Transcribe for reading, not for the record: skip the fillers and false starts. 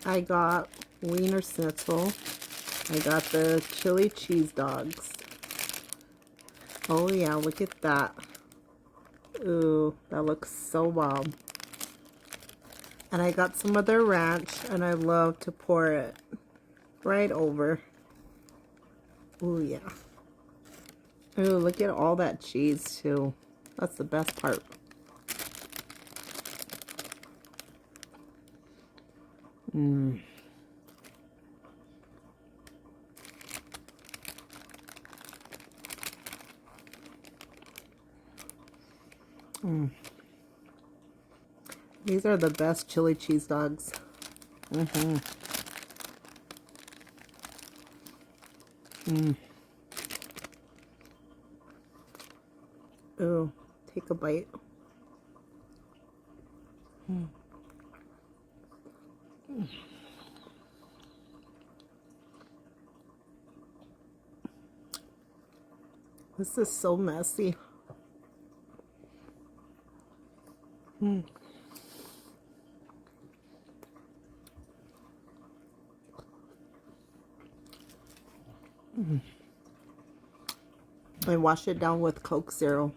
I got wienerschnitzel. I got the chili cheese dogs. Oh yeah, look at that. Ooh, that looks so bomb. And I got some of their ranch, and I love to pour it right over. Ooh yeah. Ooh, look at all that cheese too. That's the best part. Mmm. Mm. These are the best chili cheese dogs. Mm-hmm. Mm. Ooh, take a bite. Mm. Mm. This is so messy. Mm. Mm. I wash it down with Coke Zero.